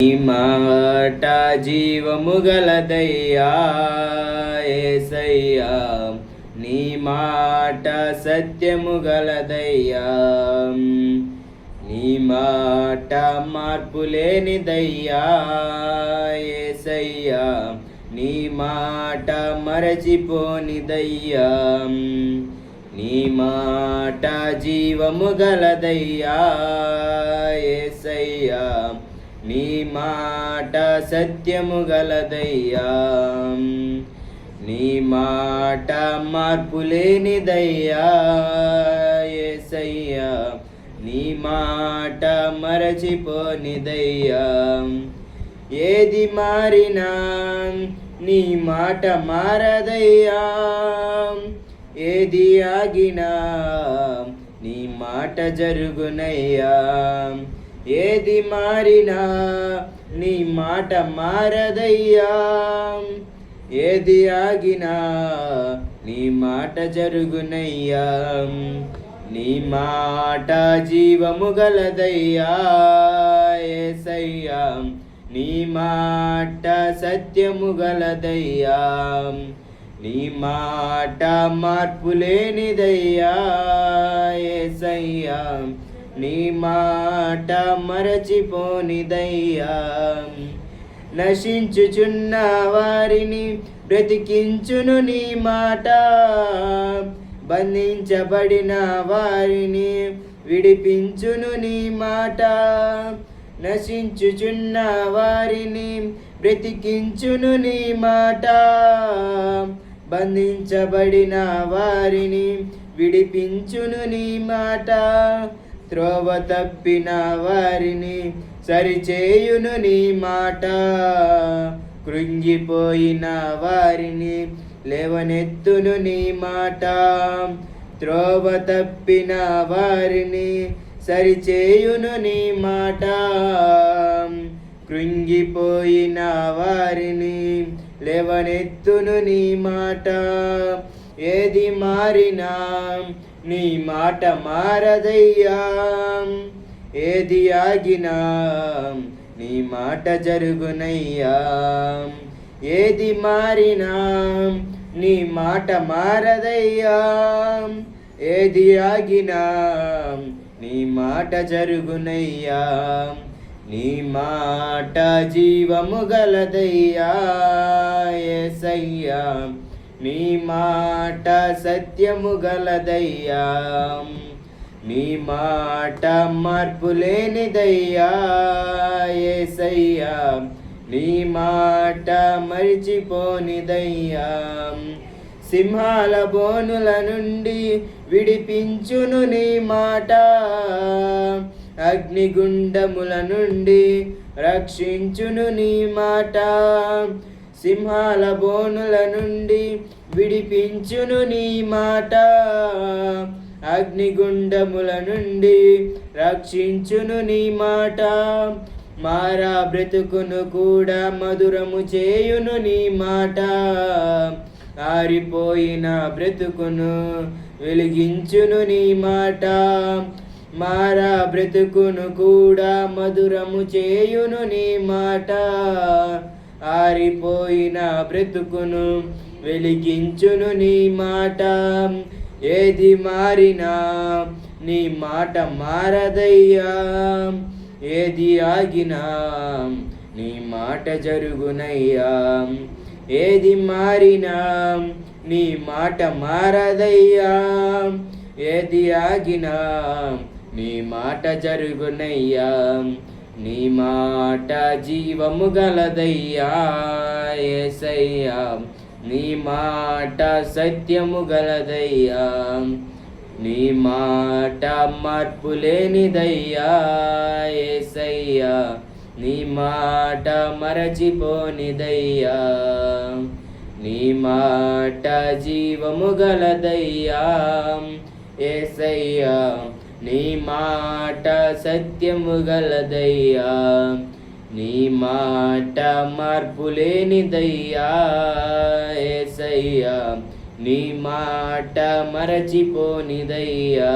నీ మాట జీవము గలదయ్యా యేసయ్యా, నీ మాట సత్యము గలదయ్యా, నీ మాట మార్పు లేనిదయ్యా యేసయ్యా, నీ మాట మరచిపోనిదయ్యా, నీ మాట జీవము గలదయ్యా యేసయ్యా, నీ మాట సత్యము గలదయ్యా, నీ మాట మార్పు లేనిదయ్యా యేసయ్యా, నీ మాట మరచిపోనిదయ్యా. ఏది మారినా నీ మాట మారదయ్యా, ఏది ఆగినా నీ మాట జరుగునయ్యా. ఏది మారినా నీ మాట మారదయ్యా, ఏది ఆగినా నీ మాట జరుగునయ్యా. నీ మాట జీవము గలదయ్యా యేసయ్యా, నీ మాట సత్యము గలదయ్యా, నీ మాట మార్పు లేనిదయ్యా యేసయ్యా, నీ మాట మరచిపోనిదయ్యా. నశించుచున్న వారిని బ్రతికించును నీ మాట, బంధించబడిన వారిని విడిపించును నీ మాట. నశించుచున్న వారిని బ్రతికించును నీ మాట, బంధించబడిన వారిని విడిపించును నీ మాట. త్రోవ తప్పిన వారిని సరిచేయును నీ మాట, కృంగిపోయిన వారిని లేవనెత్తును నీ మాట. త్రోవ తప్పిన వారిని సరిచేయును నీ మాట, కృంగిపోయిన వారిని లేవనెత్తును నీ మాట. ఏది మారినా నీ మాట మారదయ్యా, ఏది ఆగినా నీ మాట జరుగునయ్యా. ఏది మారినా నీ మాట మారదయ్యా, ఏది ఆగినా నీ మాట జరుగునయ్యా. నీ మాట జీవము గలదయ్యా యేసయ్యా, నీ మాట సత్యము గలదయ్యా, నీ మాట మార్పు లేనిదయ్యా యేసయ్యా, నీ మాట మరిచిపోనిదయ్యా. సింహాల బోనుల నుండి విడిపించును నీ మాట, అగ్నిగుండముల నుండి రక్షించును నీ మాట. సింహాల బోనుల నుండి విడిపించును నీ మాట, అగ్నిగుండముల నుండి రక్షించును నీ మాట. మారా బ్రతుకును కూడా మధురము చేయును నీ మాట, ఆరిపోయిన బ్రతుకును వెలిగించును నీ మాట. మారా బ్రతుకును కూడా మధురము చేయును నీ మాట, ఆరిపోయిన బ్రతుకును వెలిగించును నీ మాట. ఏది మారినా నీ మాట మారదయ్యా, ఏది ఆగినా నీ మాట జరుగునయ్యా. ఏది మారినా నీ మాట మారదయ్యా, ఏది ఆగినా నీ మాట జరుగునయ్యా. నీ మాట జీవము గలదయ్యా యేసయ్యా, నీ మాట సత్యము గలదయ్యా, నీ మాట మార్పు లేనిదయ్యా యేసయ్యా, నీ మాట మరచిపోనిదయ్యా. నీ మాట జీవము గలదయ్యా యేసయ్యా, నీ మాట సత్యము గలదయ్యా, నీ మాట మార్పు లేనిదయ్యా యేసయ్యా, నీ మాట మరచిపోనిదయ్యా.